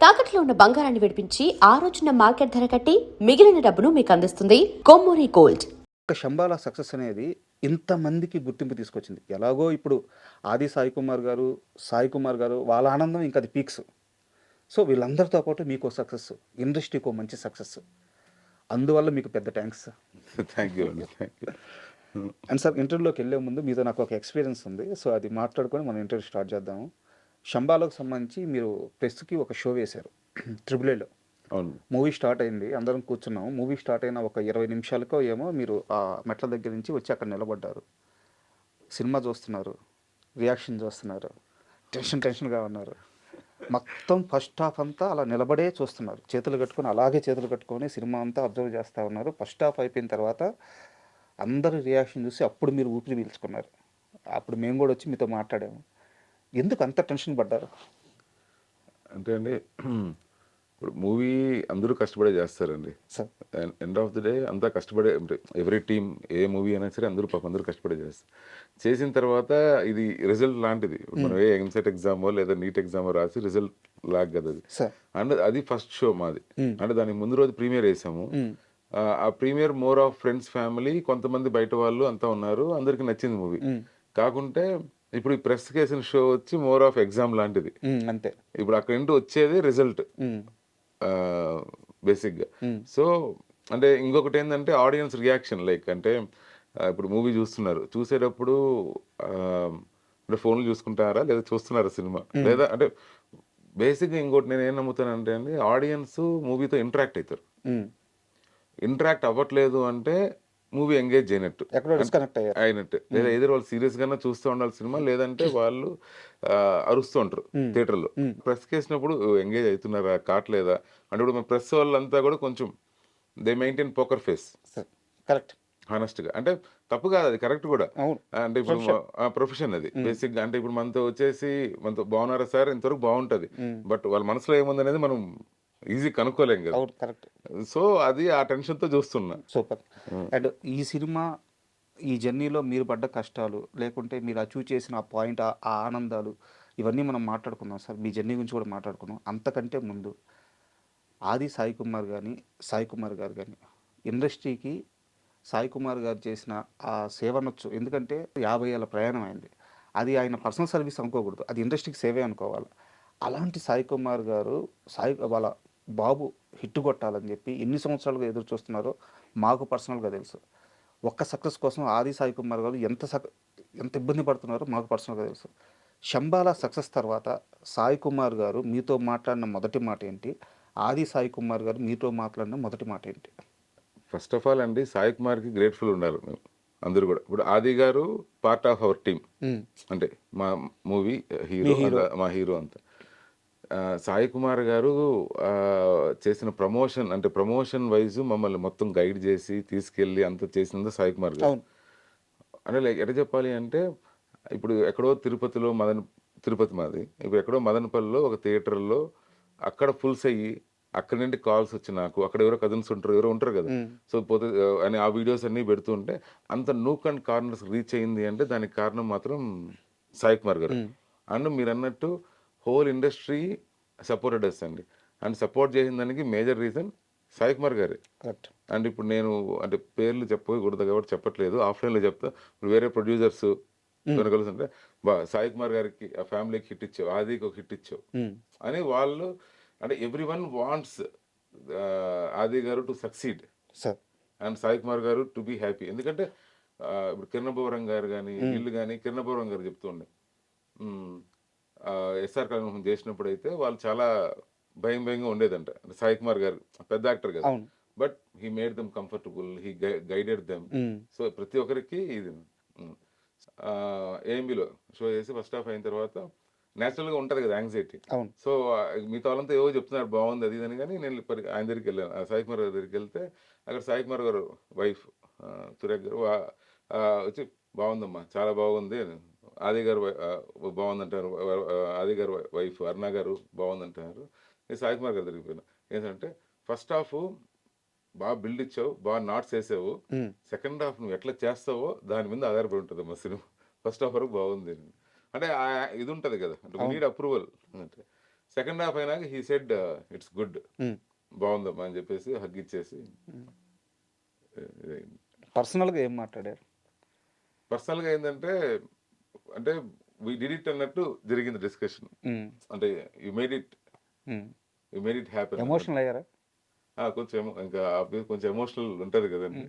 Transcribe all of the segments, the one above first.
తాకట్లో ఉన్న బంగారాన్ని విడిపించి ఆ రోజున మార్కెట్ ధర కట్టి మిగిలిన డబ్బును మీకు అందిస్తుంది కొమ్మూరి గోల్డ్. శంబాల సక్సెస్ అనేది ఇంతమందికి గుర్తింపు తీసుకొచ్చింది. ఎలాగో ఇప్పుడు ఆది సాయి కుమార్ గారు వాళ్ళ ఆనందం ఇంకా అది పీక్స్. సో వీళ్ళందరితో పాటు మీకు సక్సెస్, ఇండస్ట్రీకి మంచి సక్సెస్. అందువల్ల మీకు పెద్ద థ్యాంక్స్. థ్యాంక్ యూ అండి, థ్యాంక్ యూ. అండ్ సార్, ఇంటర్వ్యూలోకి వెళ్ళే ముందు మీతో నాకు ఒక ఎక్స్పీరియన్స్ ఉంది. సో అది మాట్లాడుకొని మనం ఇంటర్వ్యూ స్టార్ట్ చేద్దాము. శంబాలకు సంబంధించి మీరు ప్రెస్కి ఒక షో వేశారు ట్రిపుల్ అవును, మూవీ స్టార్ట్ అయింది, అందరం కూర్చున్నాము. మూవీ స్టార్ట్ అయిన ఒక 20 నిమిషాలకో ఏమో మీరు ఆ మెట్ల దగ్గర నుంచి వచ్చి అక్కడ నిలబడ్డారు. సినిమా చూస్తున్నారు, రియాక్షన్ చూస్తున్నారు, టెన్షన్గా ఉన్నారు. మొత్తం ఫస్ట్ హాఫ్ అంతా అలా నిలబడే చూస్తున్నారు, చేతులు కట్టుకొని సినిమా అంతా అబ్జర్వ్ చేస్తూ ఉన్నారు. ఫస్ట్ హాఫ్ అయిపోయిన తర్వాత అందరూ రియాక్షన్ చూసి అప్పుడు మీరు ఊపిరి పీల్చుకున్నారు. అప్పుడు మేము కూడా వచ్చి మీతో మాట్లాడాము. ఎందుకు అంత టెన్షన్ పడ్డారు? అంటే అండి, ఇప్పుడు మూవీ అందరూ కష్టపడే చేస్తారండి. Sir, end of the day అంతా కష్టపడే, అంటే ఎవ్రీ టీమ్ ఏ మూవీ అయినా సరే అందరూ కష్టపడే చేస్తారు. చేసిన తర్వాత ఇది రిజల్ట్ లాంటిది. మనం ఏ ఎంసెట్ ఎగ్జామో లేదా నీట్ ఎగ్జామో రాసి రిజల్ట్ లాగ్ కదా అది. అండ్ అది ఫస్ట్ షో మాది. అంటే దానికి ముందు రోజు ప్రీమియర్ వేసాము. ఆ premiere more of friends, family, కొంతమంది బయట వాళ్ళు అంతా ఉన్నారు, అందరికి నచ్చింది మూవీ. కాకుంటే ఇప్పుడు ఈ ప్రెస్ కేసిన షో వచ్చి మోర్ ఆఫ్ ఎగ్జామ్ లాంటిది. అంతే. ఇప్పుడు అక్కడ నుండి వచ్చేది రిజల్ట్ బేసిక్గా. సో అంటే ఇంకొకటి ఏంటంటే ఆడియన్స్ రియాక్షన్, లైక్ అంటే ఇప్పుడు మూవీ చూసేటప్పుడు అంటే ఫోన్లు చూసుకుంటారా లేదా చూస్తున్నారా సినిమా, లేదా అంటే బేసిక్గా ఇంకోటి నేను ఏం నమ్ముతానంటే అండి, ఆడియన్స్ మూవీతో ఇంటరాక్ట్ అవుతారు. ఇంటరాక్ట్ అవ్వట్లేదు అంటే మూవీ ఎంగేజ్ అయినట్టు, లేదా ఏదో వాళ్ళు సీరియస్ గానే చూస్తూ ఉండాలి సినిమా, లేదంటే వాళ్ళు అరుస్తూ ఉంటారు థియేటర్లో. ప్రెస్ కేసినప్పుడు ఎంగేజ్ అవుతున్నారా కావట్లేదా అంటే, ఇప్పుడు మన ప్రెస్ వాళ్ళంతా కూడా కొంచెం they maintain poker face. Correct, honest గా, అంటే తప్పు కాదు, అది కరెక్ట్ కూడా. అంటే ఇప్పుడు ప్రొఫెషన్ అది బేసిక్ గా. అంటే ఇప్పుడు మనతో బాగున్నారా సార్, ఇంతవరకు బాగుంటది, బట్ వాళ్ళ మనసులో ఏముంది అనేది మనం ఈజీ కనుక్కోలేం కదా. కరెక్ట్. సో అది ఆ టెన్షన్ తో చూస్తున్నా. సూపర్. అండ్ ఈ సినిమా, ఈ జర్నీలో మీరు పడ్డ కష్టాలు, లేకుంటే మీరు అచీవ్ చేసిన ఆ పాయింట్, ఆ ఆనందాలు, ఇవన్నీ మనం మాట్లాడుకుందాం సార్. మీ జర్నీ గురించి కూడా మాట్లాడుకున్నాం. అంతకంటే ముందు సాయి కుమార్ గారు కానీ ఇండస్ట్రీకి సాయి కుమార్ గారు చేసిన ఆ సేవనొచ్చు. ఎందుకంటే 50 ఏళ్ళ ప్రయాణం అయింది. అది ఆయన పర్సనల్ సర్వీస్ అనుకోకూడదు, అది ఇండస్ట్రీకి సేవే అనుకోవాలి. అలాంటి సాయి కుమార్ గారు వాళ్ళ బాబు హిట్ కొట్టాలని చెప్పి ఎన్ని సంవత్సరాలుగా ఎదురు చూస్తున్నారో మాకు పర్సనల్గా తెలుసు. ఒక్క సక్సెస్ కోసం సాయి కుమార్ గారు ఎంత ఇబ్బంది పడుతున్నారో మాకు పర్సనల్గా తెలుసు. శంబాల సక్సెస్ తర్వాత సాయి కుమార్ గారు మీతో మాట్లాడిన మొదటి మాట ఏంటి? సాయి కుమార్ గారు మీతో మాట్లాడిన మొదటి మాట ఏంటి? ఫస్ట్ ఆఫ్ ఆల్ అండి, సాయి కుమార్కి గ్రేట్ఫుల్ ఉండాలి మేము అందరూ కూడా. ఇప్పుడు ఆది గారు పార్ట్ ఆఫ్ అవర్ టీమ్, అంటే మా మూవీ హీరో, మా హీరో అంతా. సాయి కుమార్ గారు చేసిన ప్రమోషన్ వైజ్ మమ్మల్ని మొత్తం గైడ్ చేసి తీసుకెళ్ళి అంత చేసినందుకు సాయి కుమార్ గారు. అంటే లైక్ ఎట్లా చెప్పాలి అంటే, ఇప్పుడు ఎక్కడో తిరుపతి మాది, ఇప్పుడు ఎక్కడో మదనపల్లిలో ఒక థియేటర్లో అక్కడ ఫుల్స్ అయ్యి, అక్కడి నుండి కాల్స్ వచ్చి నాకు, అక్కడ ఎవరో కజిన్స్ ఎవరో ఉంటారు కదా, సో పోతే అని ఆ వీడియోస్ అన్నీ పెడుతుంటే అంత నూక్ అండ్ కార్నర్స్ రీచ్ అయింది అంటే దానికి కారణం మాత్రం సాయి కుమార్ గారు. అండ్ మీరు అన్నట్టు హోల్ ఇండస్ట్రీ సపోర్టెడ్ అస్ అండి. అండ్ సపోర్ట్ చేసిన దానికి మేజర్ రీజన్ సాయి కుమార్ గారే. అండ్ ఇప్పుడు నేను అంటే పేర్లు చెప్పకూడదు కాబట్టి చెప్పట్లేదు, ఆఫ్లైన్లో చెప్తా. ఇప్పుడు వేరే ప్రొడ్యూసర్స్ కలిసి అంటే సాయి కుమార్ గారికి, ఆ ఫ్యామిలీకి హిట్ ఇచ్చావు, ఆదికి ఒక హిట్ ఇచ్చావు అని వాళ్ళు, అంటే ఎవ్రీ వన్ వాంట్స్ ఆది గారు to succeed and Sai Kumar గారు టు బీ హ్యాపీ. ఎందుకంటే ఇప్పుడు కిరణబోరం గారు కానీ వీళ్ళు కానీ, కిరణబోరం గారు చెప్తుండే ఎస్ఆర్ కళ్యాణ్ చేసినప్పుడు అయితే వాళ్ళు చాలా భయంగా ఉండేదంట. సాయి కుమార్ గారు పెద్ద యాక్టర్ కదా, but he made them comfortable, he guided them. So ప్రతి ఒక్కరికి ఇది ఏఎంబిలో షో చేసి ఫస్ట్ హాఫ్ అయిన తర్వాత న్యాచురల్ గా ఉంటది కదా యాంగ్జైటీ. సో మిగతా వాళ్ళంతా ఏవో చెప్తున్నారు బాగుంది అది అని, కానీ నేను ఆయన దగ్గరికి వెళ్ళాను, సాయి కుమార్ గారి దగ్గరికి వెళ్తే అక్కడ సాయి కుమార్ గారు వైఫ్ తురేక్ గారు వచ్చి బాగుందమ్మా, చాలా బాగుంది, ఆది గారు బాగుందంటారు, ఆది గారు వైఫ్ అరుణ గారు బాగుందంటారు. నేను సాయి కుమార్ గారు తిరిగిపోయాను. ఏంటంటే ఫస్ట్ హాఫ్ బాగా బిల్డ్ ఇచ్చావు, బాగా నాట్స్ వేసావు, సెకండ్ హాఫ్ నువ్వు ఎట్లా చేస్తావో దాని మీద ఆధారపడి ఉంటుంది మా సినిమా. ఫస్ట్ హాఫ్ వరకు బాగుంది అంటే ఇది ఉంటుంది కదా, అంటే నీడ్ అప్రూవల్ అంటే. సెకండ్ హాఫ్ అయినాక హీ సెడ్ ఇట్స్ గుడ్, బాగుందమ్మా అని చెప్పేసి హగ్ ఇచ్చేసి పర్సనల్గా ఏం మాట్లాడారు? పర్సనల్గా ఏంటంటే అంటే వి డిడ్ ఇట్ అన్నట్టు జరిగింది డిస్కషన్. అంటే you made it happy. Emotional అయ్యారా? కొంచెం ఇంకా కొంచెం ఎమోషనల్ ఉంటుంది కదండి.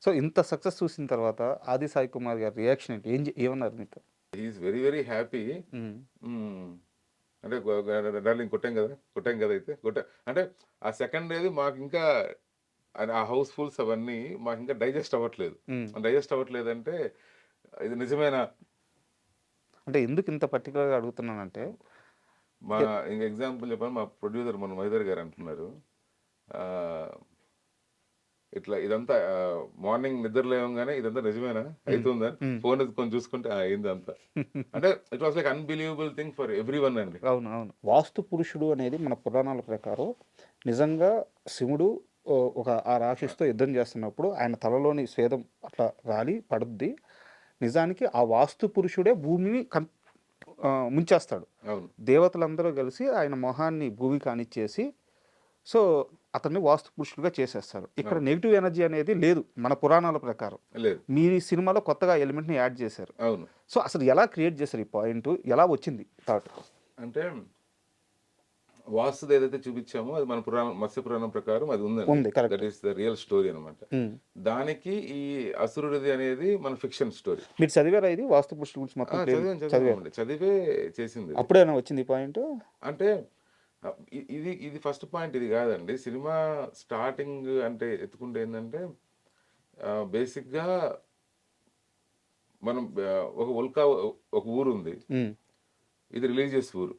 సో ఇంత సక్సెస్ చూసిన తర్వాత ఆది సాయి కుమార్ గారి రియాక్షన్ ఏంటి? ఏమన్నారు మీతో? He is very very happy. అంటే డార్లింగ్ కొట్టాం కదా అయితే అంటే ఆ సెకండ్ ఏది మాకు ఇంకా ఆ హౌస్ఫుల్స్ అవన్నీ మాకు ఇంకా డైజెస్ట్ అవ్వట్లేదు అంటే ఇది నిజమేనా అంటే ఎందుకు ఇంత పర్టికులర్గా అడుగుతున్నానంటే, మా ఇంకా ఎగ్జాంపుల్ చెప్పాలి, మా ప్రొడ్యూసర్ మన మైదర్ గారు అంటున్నారు ఇట్లా ఇదంతా మార్నింగ్ నిద్ర లేవగానే ఇదంతా నిజమేనా అవుతుందా, ఫోన్ ఎత్తుకొని చూసుకుంటే అయింది అంతా. అంటే it was like unbelievable thing for every one అండి. అవును. వాస్తు పురుషుడు అనేది మన పురాణాల ప్రకారం నిజంగా శివుడు ఒక ఆ రాక్షసితో యుద్ధం చేస్తున్నప్పుడు ఆయన తలలోని స్వేదం అట్లా రాలి పడుద్ది. నిజానికి ఆ వాస్తు పురుషుడే భూమిని ముంచేస్తాడు. దేవతలందరూ కలిసి ఆయన మొహాన్ని భూమి కానిచ్చేసి సో అతన్ని వాస్తు పురుషుడుగా చేసేస్తారు. ఇక్కడ నెగిటివ్ ఎనర్జీ అనేది లేదు మన పురాణాల ప్రకారం. మీరు ఈ సినిమాలో కొత్తగా ఎలిమెంట్ని యాడ్ చేశారు. సో అసలు ఎలా క్రియేట్ చేశారు ఈ పాయింట్, ఎలా వచ్చింది థాట్? అంటే వాస్తుది ఏదైతే చూపించామో అది మన పురాణం, మత్స్య పురాణం ప్రకారం అది ఉంది. That is the real story అనమాట. దానికి ఈ అసురుడిది అనేది మన ఫిక్షన్ స్టోరీ. మీరు చదివారా ఇది వాస్తు పురుషుడు గురించి? మొత్తం చదివే చేసింది. అప్పుడేనా వచ్చింది ఈ పాయింట్? అంటే ఇది ఫస్ట్ పాయింట్ ఇది కాదండి. సినిమా స్టార్టింగ్ అంటే ఎత్తుకుంటే ఏంటంటే బేసిక్గా మనం ఒక ఊరు ఉంది, ఇది రిలీజియస్ ఊరు.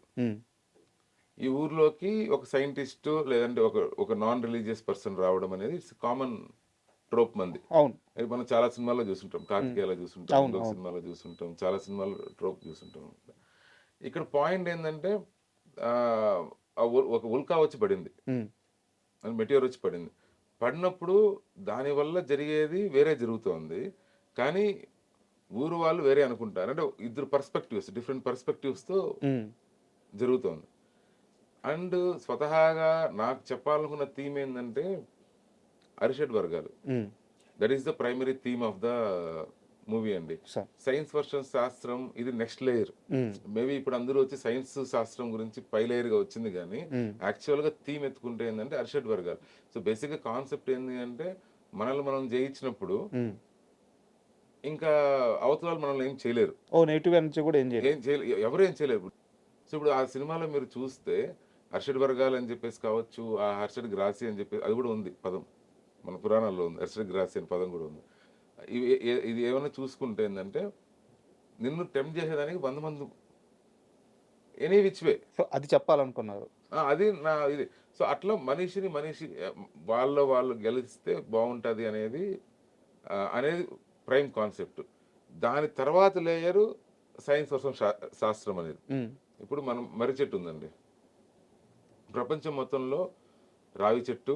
ఈ ఊర్లోకి ఒక సైంటిస్ట్ లేదంటే ఒక నాన్ రిలీజియస్ పర్సన్ రావడం అనేది ఇట్స్ కామన్ ట్రోప్ మంది. మనం చాలా సినిమాల్లో చూస్తుంటాం, కార్తికేయలో చూస్తుంటాం, ఇంకొక సినిమాలో చూస్తుంటాం, చాలా సినిమాల్లో ట్రోప్ చూస్తుంటాం. ఇక్కడ పాయింట్ ఏంటంటే ఒక ఉల్కా వచ్చి పడింది, మెటీరియర్ వచ్చి పడినప్పుడు దానివల్ల జరిగేది వేరే జరుగుతోంది, కానీ ఊరు వాళ్ళు వేరే అనుకుంటారు. అంటే ఇద్దరు పర్స్పెక్టివ్స్, డిఫరెంట్ పర్స్పెక్టివ్స్తో జరుగుతోంది. అండ్ స్వతహాగా నాకు చెప్పాలనుకున్న థీమ్ ఏంటంటే అరిషడ్ వర్గాలు. That is the primary theme of the movie అండి. సైన్స్ వర్షన్ శాస్త్రం ఇది నెక్స్ట్ లేయర్. మేబీ ఇప్పుడు అందరూ వచ్చి సైన్స్ శాస్త్రం గురించి పై లేయర్ గా వచ్చింది, కానీ యాక్చువల్ గా థీమ్ ఎత్తుకుంటే ఏంటంటే అరిషడ్ వర్గాలు. సో బేసిక్ గా కాన్సెప్ట్ ఏంటి అంటే మనల్ని మనం జయించినప్పుడు ఇంకా అవతల మనల్ని ఏం చేయలేరు, ఎవరు ఏం చేయలేరు. సో ఇప్పుడు ఆ సినిమాలో మీరు చూస్తే హర్షడ్ వర్గాలు అని చెప్పేసి కావచ్చు, ఆ హర్షడ్ గ్రాసి అని చెప్పేసి అది కూడా ఉంది పదం, మన పురాణాల్లో ఉంది. హర్షడ్ గ్రాసి అని పదం కూడా ఉంది. ఇది ఏమైనా చూసుకుంటే ఏంటంటే నిన్ను టెంప్ట్ చేసేదానికి 100 మంది ఎనీ విచ్ వే. సో అది చెప్పాలనుకున్నారు, అది నా ఇది. సో అట్లా మనిషి వాళ్ళు గెలిస్తే బాగుంటుంది అనేది ప్రైమ్ కాన్సెప్ట్. దాని తర్వాత లేయరు సైన్స్ వర్సం శాస్త్రం అనేది. ఇప్పుడు మనం మర్రి చెట్టు ఉందండి, ప్రపంచం మొత్తంలో రావి చెట్టు,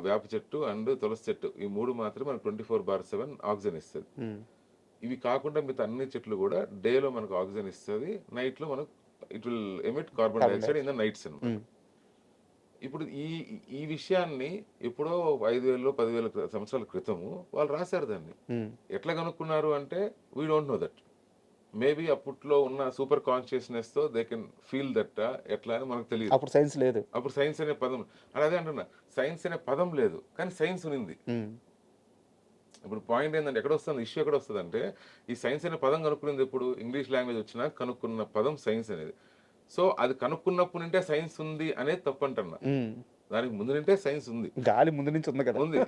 వేప చెట్టు అండ్ తులసి చెట్టు, ఈ 3 మాత్రమే మనకు 24/7 ఆక్సిజన్ ఇస్తుంది. ఇవి కాకుండా మిగతా అన్ని చెట్లు కూడా డేలో మనకు ఆక్సిజన్ ఇస్తుంది, నైట్ లో మనకు it will emit carbon dioxide in the nights అన్నమాట. ఇప్పుడు ఈ విషయాన్ని ఎప్పుడో 5,000-10,000 సంవత్సరాల క్రితము వాళ్ళు రాశారు. దాన్ని ఎట్లా కనుక్కున్నారు అంటే we don't know that. Maybe అప్పట్లో ఉన్న సూపర్ కాన్షియస్నెస్ తో దే కెన్ ఫీల్ దట్ ఎట్లా అని మనకు తెలియదు. అప్పుడు సైన్స్ లేదు, అప్పుడు సైన్స్ అనే పదం అదే అంటున్నా, సైన్స్ అనే పదం లేదు కానీ సైన్స్ ఉంది. ఇప్పుడు పాయింట్ ఏంటంటే ఎక్కడ వస్తుంది ఇష్యూ, ఎక్కడ వస్తుంది అంటే ఈ సైన్స్ అనే పదం కనుక్కునేది ఎప్పుడు ఇంగ్లీష్ లాంగ్వేజ్ వచ్చినా కనుక్కున్న పదం సైన్స్ అనేది. సో అది కనుక్కున్నప్పుడు నింటే సైన్స్ ఉంది అనేది తప్పు అంటున్నా. దానికి ముందు నింటే సైన్స్ ఉంది, గాలి ముందు నుంచి ఉంది కదా ఉంది.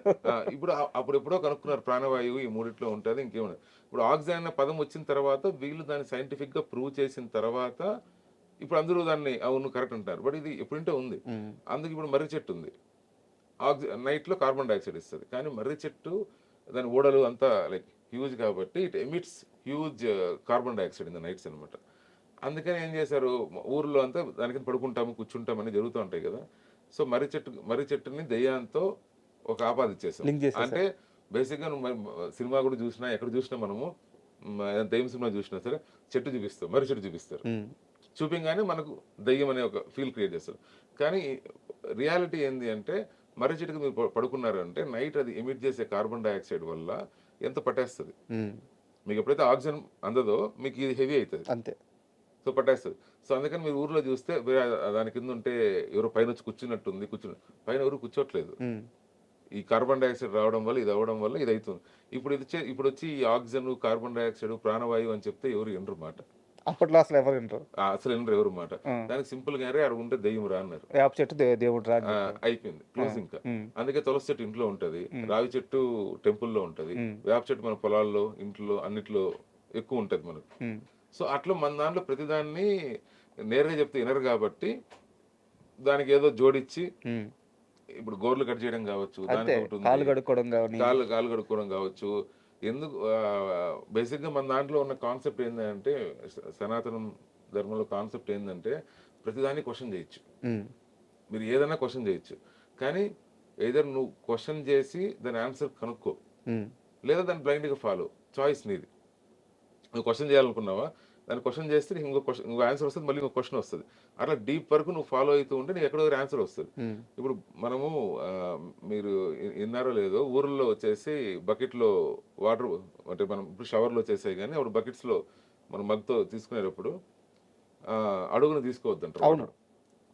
ఇప్పుడు ఎప్పుడో కనుక్కున్నారు ప్రాణవాయువు ఈ 3 ఉంటుంది, ఇంకేమన్నా. ఇప్పుడు ఆక్సిజన్ అనే పదం వచ్చిన తర్వాత వీళ్ళు దాన్ని సైంటిఫిక్ గా ప్రూవ్ చేసిన తర్వాత ఇప్పుడు అందరూ దాన్ని అవును కరెక్ట్ అంటారు. బట్ ఇది ఎప్పుడంటే ఉంది. అందుకు ఇప్పుడు మర్రి చెట్టు ఉంది, నైట్ లో కార్బన్ డైఆక్సైడ్ ఇస్తుంది, కానీ మర్రి చెట్టు దాని ఓడలు అంతా లైక్ హ్యూజ్ కాబట్టి it emits huge carbon dioxide in the nights అనమాట. అందుకని ఏం చేశారు, ఊర్లో అంతా దానికి పడుకుంటాము కూర్చుంటామని జరుగుతూ ఉంటాయి కదా. సో మర్రి చెట్టుని దెయ్యంతో ఒక ఆపాదించేసాం. అంటే బేసిక్గా నువ్వు సినిమా కూడా చూసినా ఎక్కడ చూసినా మనము దెయ్యం సినిమా చూసినా సరే చెట్టు చూపిస్తాం, మర్రి చెట్టు చూపిస్తారు. చూపించగానే మనకు దయ్యం అనే ఒక ఫీల్ క్రియేట్ చేస్తారు. కానీ రియాలిటీ ఏంది అంటే మర్రి చెట్టుకు మీరు పడుకున్నారు అంటే నైట్ అది ఎమిట్ చేసే కార్బన్ డైఆక్సైడ్ వల్ల ఎంత పట్టేస్తుంది. మీకు ఎప్పుడైతే ఆక్సిజన్ అందదో మీకు ఇది హెవీ అవుతుంది, అంతే. సో పట్టేస్తుంది. సో అందుకని మీరు ఊర్లో చూస్తే వేరే దాని కింద ఉంటే ఎవరు పైన వచ్చి కూర్చున్నట్టుంది, పైన ఎవరు కూర్చోట్లేదు. ఈ కార్బన్ డైఆక్సైడ్ రావడం వల్ల ఇది అవ్వడం వల్ల ఇది అవుతుంది. ఇప్పుడు వచ్చి ఈ ఆక్సిజన్, కార్బన్ డైఆక్సైడ్, ప్రాణవాయువు అని చెప్తే ఎవరు వినరు మాట. అప్పట్లో అసలు ఎవరు వినరు, అసలు వినరు ఎవరు మాట. దానికి సింపుల్ గానే అక్కడ ఉంటే దెయ్యం రా అన్నారు, వేప చెట్టు దేవుడు రా అయిపోయింది, క్లోజ్. ఇంకా అందుకే తులసి చెట్టు ఇంట్లో ఉంటది, రావి చెట్టు టెంపుల్లో ఉంటది, వేప చెట్టు మన పొలాల్లో, ఇంట్లో అన్నిట్లో ఎక్కువ ఉంటది మనకు. సో అట్లా మన దాంట్లో ప్రతిదాన్ని నేరుగా చెప్తే వినరు కాబట్టి దానికి ఏదో జోడించి ఇప్పుడు గోర్లు కట్ చేయడం కావచ్చు, దానికి కాలు కడుక్కోవడం కావచ్చు. ఎందుకు బేసిక్ గా మన దాంట్లో ఉన్న కాన్సెప్ట్ ఏంటంటే, సనాతన ధర్మంలో కాన్సెప్ట్ ఏంటంటే ప్రతిదాన్ని క్వశ్చన్ చేయొచ్చు, మీరు ఏదైనా క్వశ్చన్ చేయొచ్చు. కానీ ఏదైనా నువ్వు క్వశ్చన్ చేసి దాని ఆన్సర్ కనుక్కో, లేదా దాన్ని బ్లైండ్ గా ఫాలో, చాయిస్ నీది. నువ్వు క్వశ్చన్ చేయాలనుకున్నావా, దాన్ని క్వశ్చన్ చేస్తే నీకు ఇంకో ఆన్సర్ వస్తుంది, మళ్ళీ ఇంకో క్వశ్చన్ వస్తుంది. అట్లా డీప్ వరకు నువ్వు ఫాలో అవుతూ ఉంటే నీకు ఎక్కడో ఆన్సర్ వస్తుంది. ఇప్పుడు మనము మీరు విన్నారో లేదో, ఊర్లో వచ్చేసి బకెట్లో వాటర్, అంటే మనం ఇప్పుడు షవర్లో వచ్చేసాయి కానీ అప్పుడు బకెట్స్లో మనం మగ్తో తీసుకునేటప్పుడు అడుగును తీసుకోవద్దంటారు. అవును,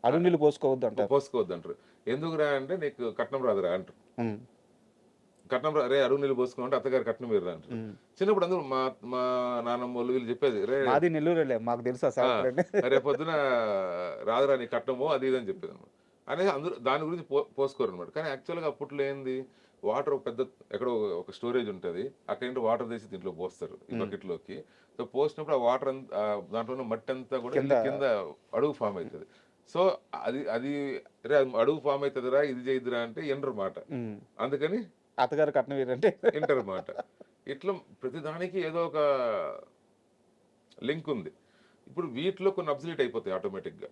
అడుగు నీళ్ళు పోసుకోవద్దంటారు. ఎందుకురా అంటే నీకు కట్నం రాదురా అంటారు. కట్నం రే అడుగు నీళ్ళు పోసుకుంటే అత్తగారు కట్నం మీరు అంటారు. చిన్నప్పుడు అందరూ మా నాన్నమ్మ వాళ్ళు వీళ్ళు చెప్పేది, రే మాది నెల్లూరులే, మాకు తెలుసా రేపొద్దున రాదురా నీ కట్నము అది ఇది అని చెప్పేది అనమాట. అనేది అందరూ దాని గురించి పోసుకోరు అనమాట. కానీ యాక్చువల్గా అప్పట్లో ఏంది, వాటర్ పెద్ద ఎక్కడో ఒక స్టోరేజ్ ఉంటుంది, అక్కడ వాటర్ తీసి దీంట్లో పోస్తారు ఈ బకెట్లోకి. సో పోసినప్పుడు ఆ వాటర్ దాంట్లో మట్టి అంతా కూడా కింద అడుగు ఫామ్ అవుతుంది. సో అది రే అడుగు ఫామ్ అవుతుందిరా, ఇది చేయదురా అంటే ఎండరు మాట. అందుకని అత్తగారు కట్నం ఏంటంటే వింటారు మాట. ఇట్లా ప్రతిదానికి ఏదో ఒక లింక్ ఉంది. ఇప్పుడు వీటిలో కొన్ని అబ్సల్యూట్ అయిపోతాయి ఆటోమేటిక్గా.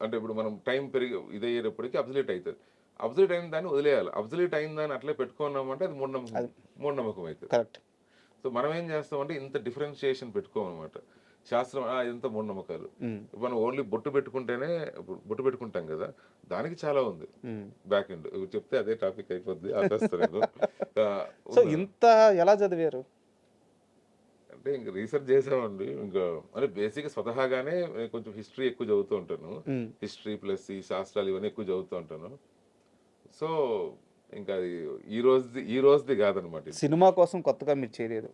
అంటే ఇప్పుడు మనం టైం ఇదయ్యేటప్పటికి అబ్సల్యూట్ అవుతుంది. అబ్సల్యూట్ అయిన దాన్ని వదిలేయాలి. అబ్సల్యూట్ అయిన దాన్ని అట్లే పెట్టుకున్నామంటే అది మూఢనమ్మకం అవుతుంది. కరెక్ట్. సో మనం ఏం చేస్తామంటే ఇంత డిఫరెన్షియేషన్ పెట్టుకోమన్నమాట. శాస్త్రం ఎంత మూఢనమ్మకాలు. మనం ఓన్లీ బొట్టు పెట్టుకుంటాం కదా, దానికి చాలా ఉంది బ్యాక్ ఎండ్. చెప్తే అదే టాపిక్ అయిపోద్ది, ఆపేస్తాను. సో ఇంత ఎలా చదివారు అంటే ఇంకా రీసెర్చ్ చేసామండి. ఇంకా అంటే బేసిక్ స్వతహాగానే కొంచెం హిస్టరీ ఎక్కువ చదువుతూ ఉంటాను. హిస్టరీ ప్లస్ ఈ శాస్త్రాలు ఇవన్నీ ఎక్కువ చదువుతూ ఉంటాను. సో ఇంకా అది ఈ రోజుది కాదనమాట. సినిమా కోసం కొత్తగా మీరు చేయలేదు,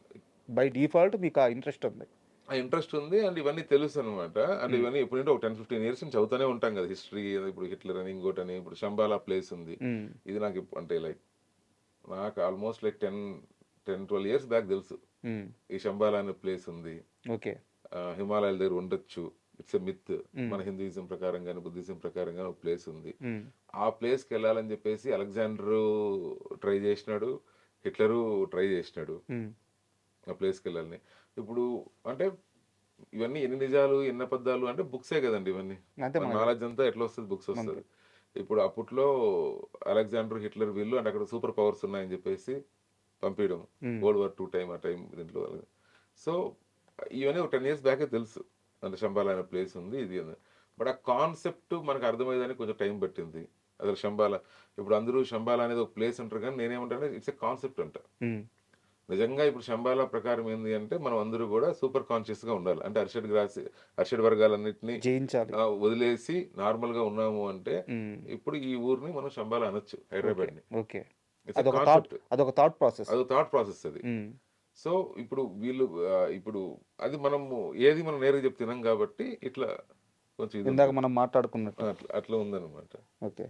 బై డిఫాల్ట్ మీకు ఆ ఇంట్రెస్ట్ ఉంది. ఆ ఇంట్రెస్ట్ ఉంది అండ్ ఇవన్నీ తెలుసు అనమాట. అంటే ఇవన్నీ ఎప్పుడంటే ఒక 10-15 years నుంచి చదువుతూనే ఉంటాం కదా హిస్టరీ. ఇప్పుడు హిట్లర్ అని, ఇంకోటి అని, ఇప్పుడు శంబాలా ప్లేస్ ఉంది. ఇది నాకు అంటే నాకు ఆల్మోస్ట్ 10-12 years బ్యాక్ తెలుసు ఈ శంబాలా అనే ప్లేస్ ఉంది. ఓకే, హిమాలయాల దగ్గర ఉండొచ్చు, ఇట్స్ ఎ మిత్. మన హిందూయిజం ప్రకారం కానీ బుద్ధిజం ప్రకారం కానీ ఒక ప్లేస్ ఉంది. ఆ ప్లేస్కి వెళ్ళాలని చెప్పేసి అలెగ్జాండర్ ట్రై చేసినాడు, హిట్లరు ట్రై చేసినాడు ఆ ప్లేస్కి వెళ్ళాలని. ఇప్పుడు అంటే ఇవన్నీ ఎన్ని నిజాలు ఎన్ని అబద్ధాలు అంటే బుక్సే కదండి ఇవన్నీ. నాలెడ్జ్ అంతా ఎట్లా వస్తుంది, బుక్స్ వస్తుంది. ఇప్పుడు అప్పట్లో అలెగ్జాండర్, హిట్లర్ వీళ్ళు అంటే అక్కడ సూపర్ పవర్స్ ఉన్నాయని చెప్పేసి పంపించడం, World War II టైం, ఆ టైం దీంట్లో. సో ఇవన్నీ ఒక 10 years బ్యాకే తెలుసు, అంటే శంబాలా అనే ప్లేస్ ఉంది ఇది అని. బట్ ఆ కాన్సెప్ట్ మనకు అర్థమయ్యేదానికి కొంచెం టైం పట్టింది. అసలు శంబాలా, ఇప్పుడు అందరూ శంబాలా అనేది ఒక ప్లేస్ అంటారు, కానీ నేనేమంటాను ఇట్స్ ఎ కాన్సెప్ట్ అంట. నిజంగా ఇప్పుడు శంబాలా ప్రకారం ఏంది అంటే మనం అందరూ కూడా సూపర్ కాన్షియస్ గా ఉండాలి. అంటే అర్షడ్ వర్గాలన్నింటినీ వదిలేసి నార్మల్ గా ఉన్నాము అంటే ఇప్పుడు ఈ ఊరిని మనం శంబాలా అనొచ్చు, హైదరాబాద్ ని. అదొక థాట్ ప్రాసెస్ అది. సో ఇప్పుడు వీళ్ళు ఇప్పుడు అది మనము ఏది మనం నేరుగా చెప్తున్నాం కాబట్టి ఇట్లా కొంచెం ఇందాక మనం మాట్లాడుకున్నట్టు అట్లా ఉందన్నమాట. ఓకే.